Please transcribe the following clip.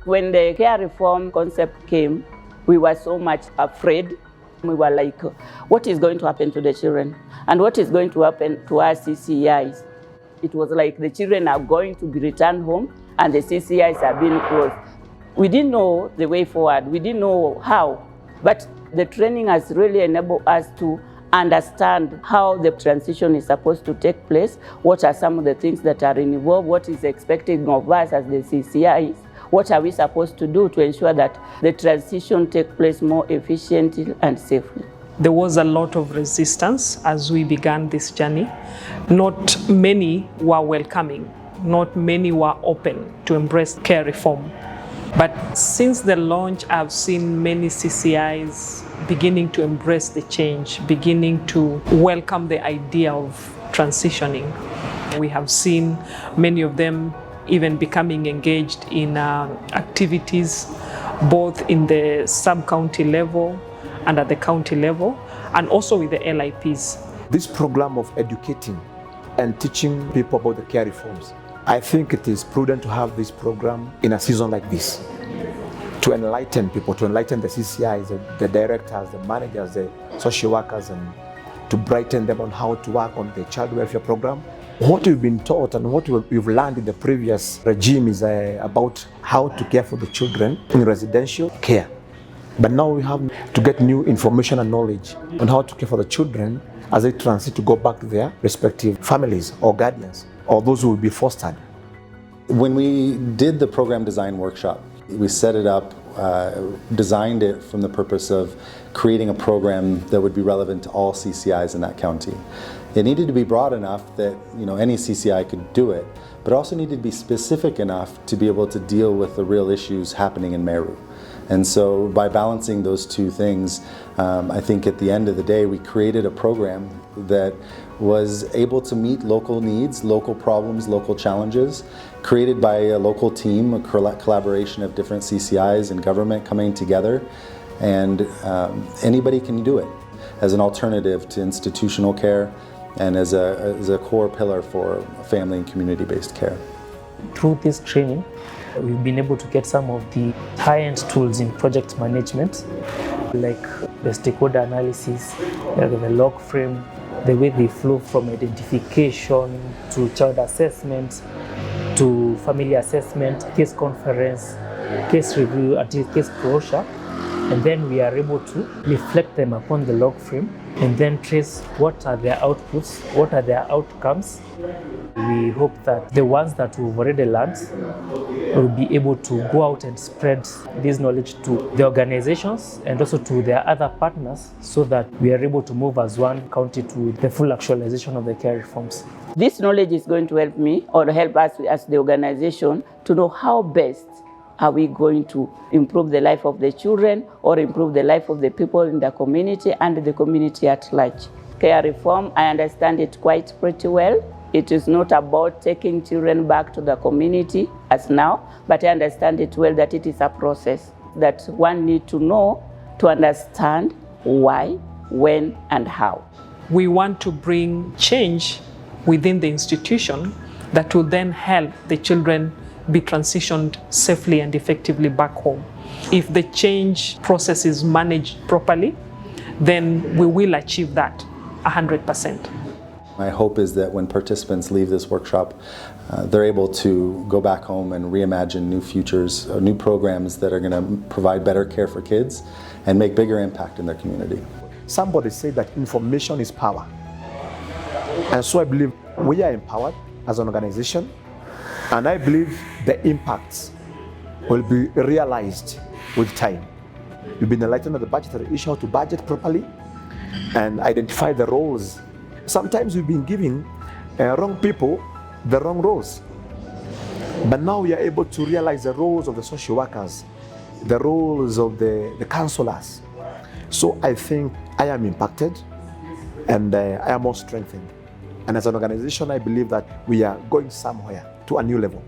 When the care reform concept came, we were so much afraid. We were like, what is going to happen to the children? And what is going to happen to our CCIs? It was like the children are going to be returned home and the CCIs are being closed. We didn't know the way forward. We didn't know how. But the training has really enabled us to understand how the transition is supposed to take place, what are some of the things that are involved, what is expected of us as the CCIs, what are we supposed to do to ensure that the transition takes place more efficiently and safely. There was a lot of resistance as we began this journey. Not many were welcoming, not many were open to embrace care reform. But since the launch, I've seen many CCIs beginning to embrace the change, beginning to welcome the idea of transitioning. We have seen many of them even becoming engaged in activities, both in the sub-county level and at the county level, and also with the LIPs. This program of educating and teaching people about the care reforms, I think it is prudent to have this program in a season like this to enlighten people, to enlighten the CCIs, the directors, the managers, the social workers, and to brighten them on how to work on the child welfare program. What we've been taught and what we've learned in the previous regime is about how to care for the children in residential care. But now we have to get new information and knowledge on how to care for the children as they transit to go back to their respective families or guardians, or those who will be fostered. When we did the program design workshop, we set it up, designed it from the purpose of creating a program that would be relevant to all CCIs in that county. It needed to be broad enough that any CCI could do it, but also needed to be specific enough to be able to deal with the real issues happening in Meru. And so by balancing those two things, I think at the end of the day, we created a program that was able to meet local needs, local problems, local challenges, created by a local team, a collaboration of different CCIs and government coming together. And anybody can do it as an alternative to institutional care and as a core pillar for family and community-based care. Through this training, we've been able to get some of the high-end tools in project management, like the stakeholder analysis, the log frame, the way they flow from identification to child assessment, to family assessment, case conference, case review, until case closure. And then we are able to reflect them upon the log frame and then trace what are their outputs, what are their outcomes. We hope that the ones that we've already learned will be able to go out and spread this knowledge to the organizations and also to their other partners so that we are able to move as one county to the full actualization of the care reforms. This knowledge is going to help me or help us as the organization to know how best are we going to improve the life of the children or improve the life of the people in the community and the community at large. Care reform, I understand it quite pretty well. It is not about taking children back to the community as now, but I understand it well that it is a process that one needs to know to understand why, when, and how. We want to bring change within the institution that will then help the children be transitioned safely and effectively back home. If the change process is managed properly, then we will achieve that 100%. My hope is that when participants leave this workshop, they're able to go back home and reimagine new futures, new programs that are going to provide better care for kids and make bigger impact in their community. Somebody said that information is power. And so I believe we are empowered as an organization, and I believe the impacts will be realized with time. We've been enlightened on the budgetary issue, how to budget properly and identify the roles. Sometimes we've been giving wrong people the wrong roles. But now we are able to realize the roles of the social workers, the roles of the counselors. So I think I am impacted and I am more strengthened. And as an organization, I believe that we are going somewhere to a new level.